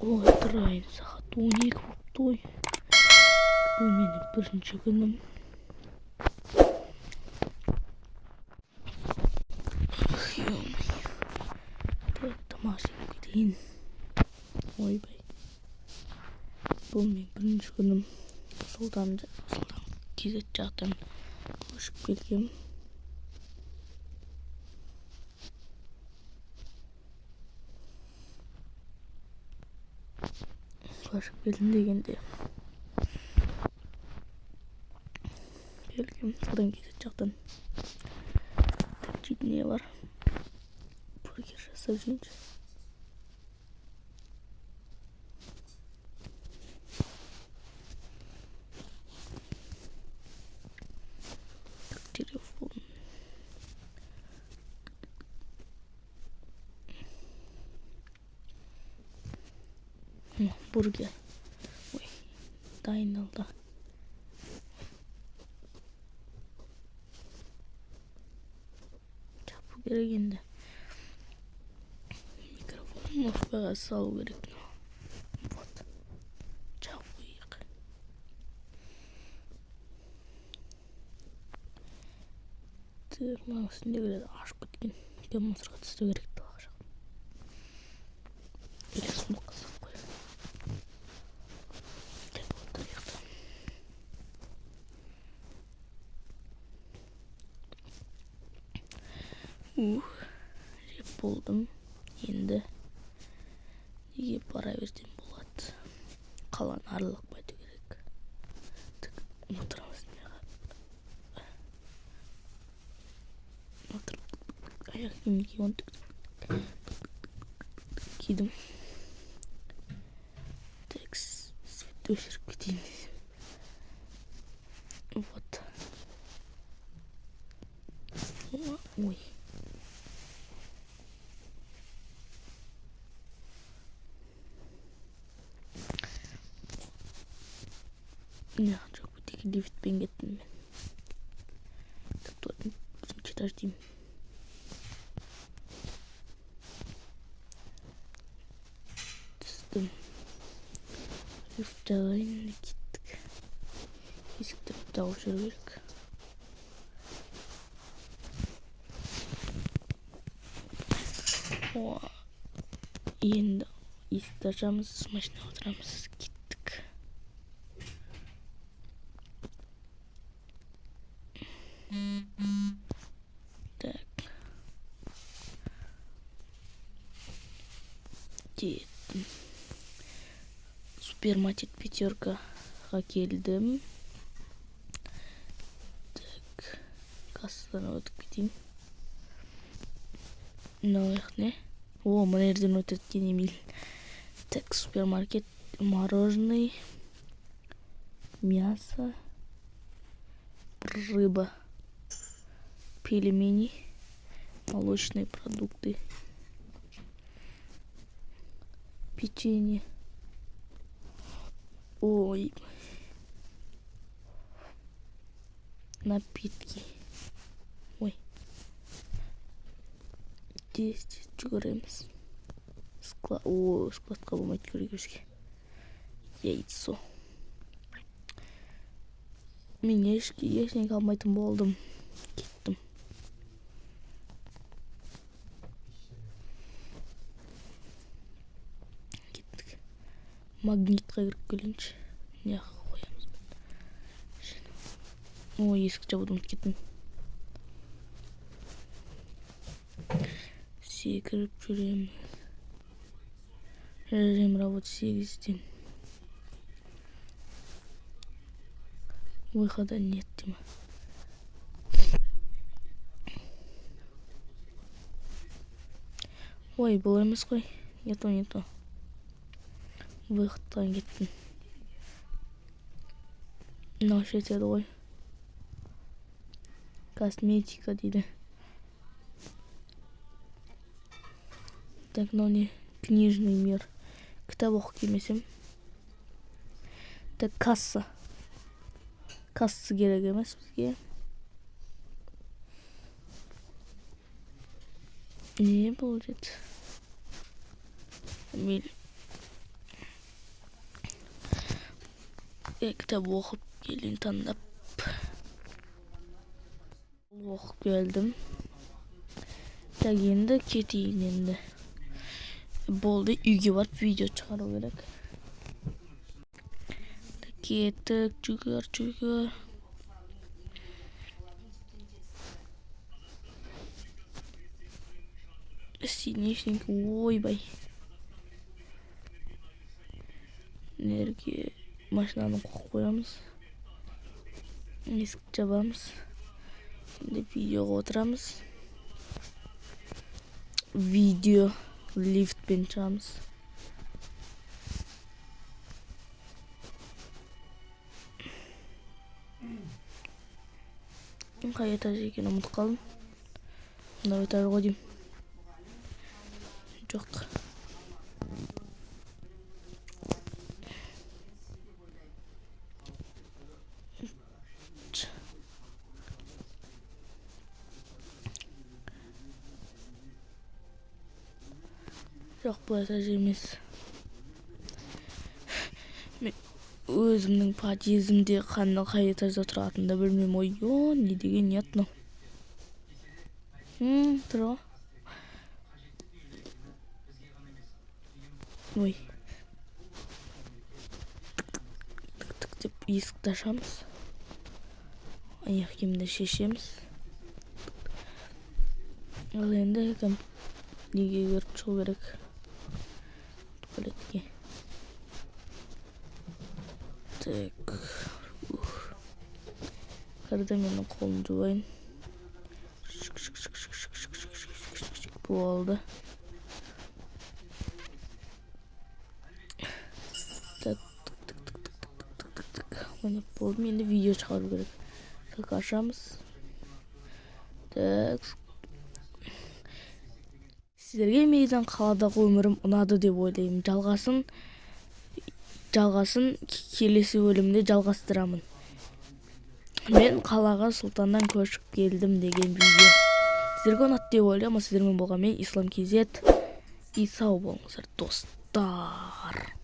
Ой, тұрайын, сағат 12 болып той. Бұл менің бірінші күнім. Тамақ жеп кетейін. Ойбай. Бұл менің бірінші күнім. Солдан кезет жақтан ұшып келгем. Ұшып келдім дегенде келгем. Содан кезет жақтан жейтін не бар. Бургер жасап жейінші. Телефон. Бургер. Ой, дайындалды. Жапу керек енді. Микрофон мұртпаға салу керек. Вот. Жапуйық. Так, мына үстіндегілерді ашып кеткен. Мен мусорға тастау керек талақ жағын. Или сундыққа салып қой. Так, вот тарихта. Жеп болдым. Енді неге бара берсем болады. Қаланы аралап қайту керек. Так, отырамыз неға. Аяқ киімін киіп кидім. Так, свет өшіріп кетейін. Вот. Ой. Не, жоқ, тек лифтпен кеттім мен. Так, бірінші этаж деймін. Түстім. Лифт жағайын, кеттік. Есікті жауып жүру керек. Енді есікті ашамыз, машинаға отырамыз, кеттік. Так. Кеттім. Супермаркет пятеркаға келдім. Так. Кассадан өтіп кетейін. Мынау не? О, мына жерден өтеткен емейл. Так, супермаркет, мороженое, мясо, рыба, пельмени, молочные продукты, печенье. Ой. Напитки. Ой. Здесь жүгіреміз. Складқа болмайды көрегізге. Яйцо. Мен ешкене қалмайтын болдым. Кеттім. Кеттік. Магнитқа кіріп келейінші. Не қоямыз. О, есік жабуды ұмытып кеттім. Секіріп жүремін. Режим работы 8-ден. Выхода нет, Дима. Ой, бұл емес қой. Не то. Выходтан кеттім. Мынау жетеді ғой. Косметика дейді. Так, но не книжный мир. Кітап оқып келмесем. Так, касса. Касса керек емес бізге. Не бұл деді? Мейлі. Kitap okup gelin tanıdap. Okup geldim. Taginde keteyim endi. Boldu uyga barıp video çıkarı gerek. Kettik jugar. Sinir oy bay. Nereye maşinanı koyamız. Eski çabamız. Şimdi video oturamız. Video lift bençamız. Қай этаж екенін ұмытып қалдым. Мынау этаж ғой деймін. Жоқ. Жоқ, бұл этаж емес. Өзімнің подъездімде қай этажда тұратынды білмеймін. Ой, не деген нет мынау. Тұр. Ой. Тік деп есікті ашамыз. Аяқ киімді шешеміз. Ал енді неге көріп шығу керек. Туалетке. Так. Когда менің қолым жуайын. Болды. Так. Ойнап болдым. Енді видео шығару керек. Так, ашамыз. Так. Сіздерге менің қаладағы өмірім ұнады деп ойлаймын. Жалғасын келесі бөлімде жалғастырамын. Мен қалаға Сұлтаннан көшіп келдім деген видео. Сіздерге ұнады деп ойлаймын. Сіздермен болған мен Ислам KZ. И сау болыңыздар достар.